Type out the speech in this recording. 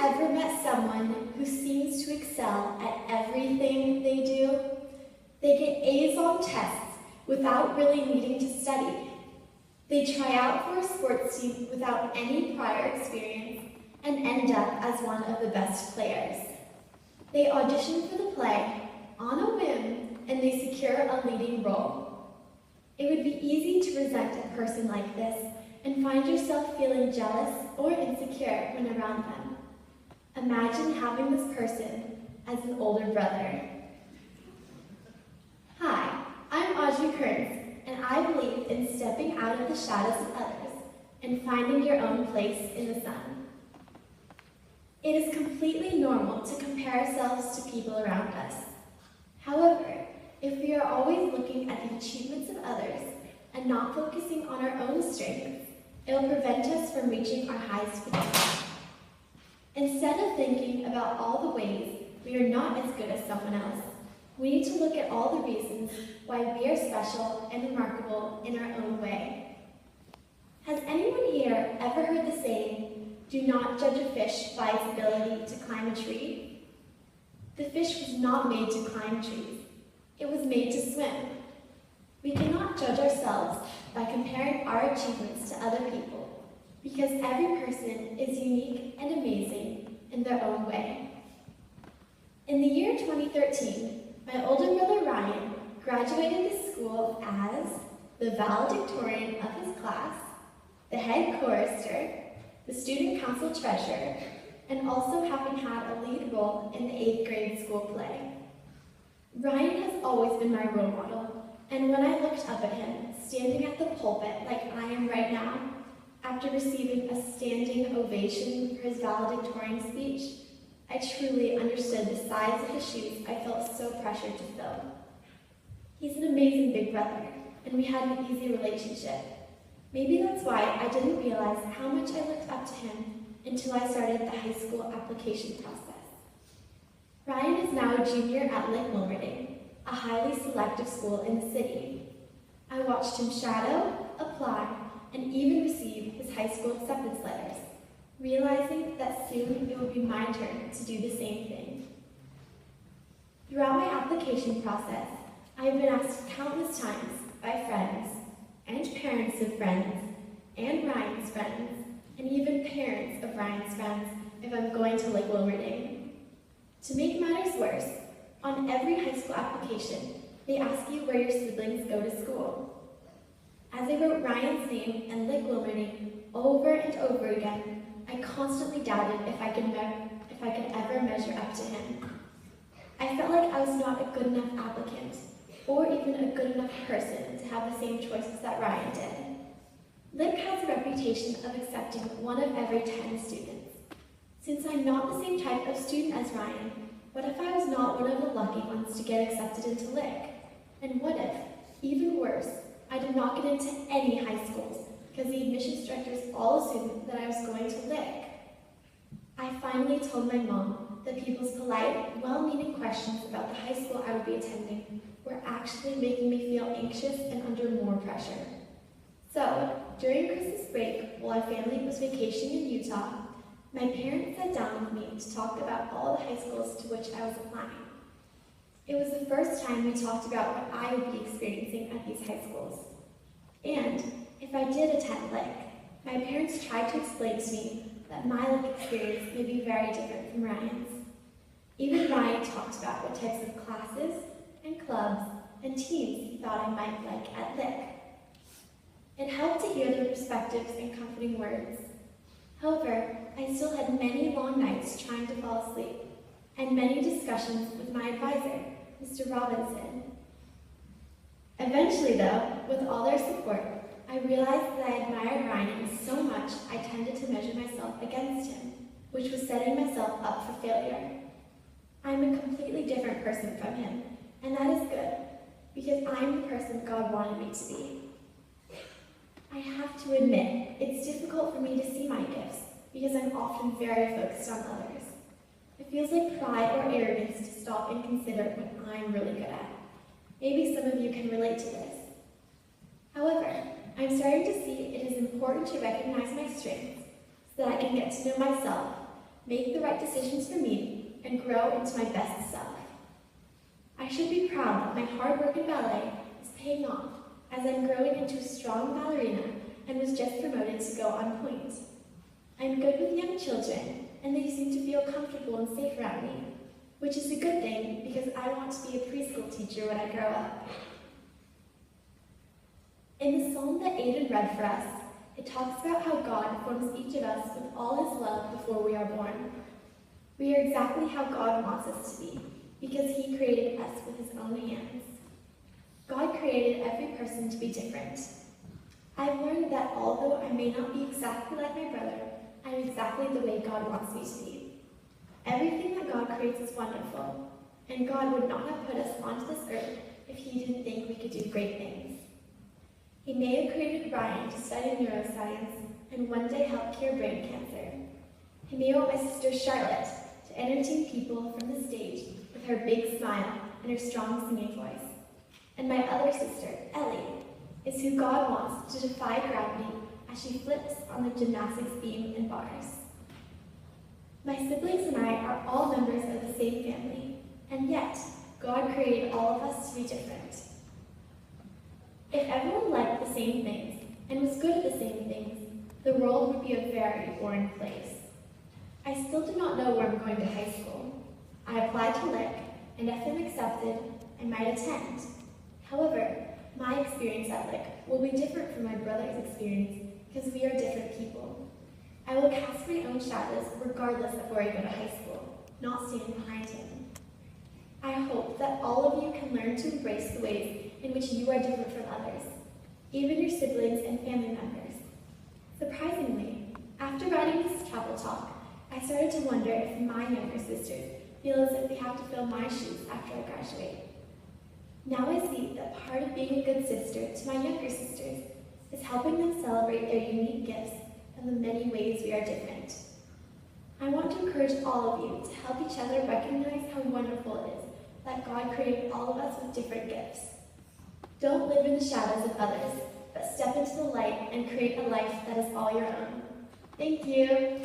ever met someone who seems to excel at everything they do? They get A's on tests without really needing to study. They try out for a sports team without any prior experience and end up as one of the best players. They audition for the play on a whim and they secure a leading role. It would be easy to resent a person like this and find yourself feeling jealous or insecure when around them. Imagine having this person as an older brother. Hi, I'm Audrey Kearns, and I believe in stepping out of the shadows of others and finding your own place in the sun. It is completely normal to compare ourselves to people around us. However, if we are always looking at the achievements of others and not focusing on our own strengths, it will prevent us from reaching our highest potential. Instead of thinking about all the ways we are not as good as someone else, we need to look at all the reasons why we are special and remarkable in our own way. Has anyone here ever heard the saying, "Do not judge a fish by its ability to climb a tree"? The fish was not made to climb trees. It was made to swim. We cannot judge ourselves by comparing our achievements to other people, because every person is unique and amazing in their own way. In the year 2013, my older brother Ryan graduated the school as the valedictorian of his class, the head chorister, the student council treasurer, and also having had a lead role in the 8th grade school play. Ryan has always been my role model, and when I looked up at him, standing at the pulpit like I am right now, after receiving a standing ovation for his valedictorian speech, I truly understood the size of the shoes I felt so pressured to fill. He's an amazing big brother, and we had an easy relationship. Maybe that's why I didn't realize how much I looked up to him until I started the high school application process. Ryan is now a junior at Lick Wilmerding, a highly selective school in the city. I watched him shadow, apply, and even receive his high school acceptance letters, realizing that soon it would be my turn to do the same thing. Throughout my application process, I have been asked countless times by friends and parents of friends and Ryan's friends and even parents of Ryan's friends if I'm going to Lick Wilmerding. To make matters worse, on every high school application, they ask you where your siblings go to school. As I wrote Ryan's name and Lick Wilmerding over and over again, I constantly doubted if I could ever measure up to him. I felt like I was not a good enough applicant, or even a good enough person to have the same choices that Ryan did. Lick has a reputation of accepting 1 of every 10 students. Since I'm not the same type of student as Ryan, what if I was not one of the lucky ones to get accepted into Lick? And what if, even worse, I did not get into any high schools because the admissions directors all assumed that I was going to Lick? I finally told my mom that people's polite, well-meaning questions about the high school I would be attending were actually making me feel anxious and under more pressure. So, during Christmas break, while our family was vacationing in Utah, my parents sat down with me to talk about all the high schools to which I was applying. It was the first time we talked about what I would be experiencing at these high schools. And if I did attend Lick, my parents tried to explain to me that my Lick experience may be very different from Ryan's. Even Ryan talked about what types of classes and clubs and teams he thought I might like at Lick. It helped to hear their perspectives and comforting words. However, I still had many long nights trying to fall asleep, and many discussions with my advisor, Mr. Robinson. Eventually, though, with all their support, I realized that I admired Ryan so much I tended to measure myself against him, which was setting myself up for failure. I'm a completely different person from him, and that is good, because I'm the person God wanted me to be. I have to admit, it's difficult for me to see my gifts, because I'm often very focused on others. It feels like pride or arrogance to stop and consider what I'm really good at. Maybe some of you can relate to this. However, I'm starting to see it is important to recognize my strengths so that I can get to know myself make the right decisions for me, and grow into my best self. I should be proud that my hard work in ballet is paying off, as I'm growing into a strong ballerina and was just promoted to go on point. I'm good with young children, and they seem to feel comfortable and safe around me, which is a good thing because I want to be a preschool teacher when I grow up. In the psalm that Aiden read for us, it talks about how God forms each of us with all his love before we are born. We are exactly how God wants us to be, because he created us with his own hands. God created every person to be different. I've learned that although I may not be exactly like my brother, I'm exactly the way God wants me to be. Everything that God creates is wonderful, and God would not have put us onto this earth if he didn't think we could do great things. He may have created Ryan to study neuroscience and one day help cure brain cancer. He may want my sister Charlotte to entertain people from the stage with her big smile and her strong singing voice. And my other sister, Ellie, is who God wants to defy gravity as she flips on the gymnastics beam and bars. My siblings and I are all members of the same family, and yet God created all of us to be different. If everyone liked the same things and was good at the same things, the world would be a very boring place. I still do not know where I'm going to high school. I applied to Lick, and if I'm accepted, I might attend. However, my experience at Lick will be different from my brother's experience because we are different people. I will cast my own shadows regardless of where I go to high school, not stand behind him. I hope that all of you can learn to embrace the ways in which you are different from others, even your siblings and family members. Surprisingly, after writing this travel talk, I started to wonder if my younger sisters feel as if they have to fill my shoes after I graduate. Now I see that part of being a good sister to my younger sisters is helping them celebrate their unique gifts and the many ways we are different. I want to encourage all of you to help each other recognize how wonderful it is that God created all of us with different gifts. Don't live in the shadows of others, but step into the light and create a life that is all your own. Thank you.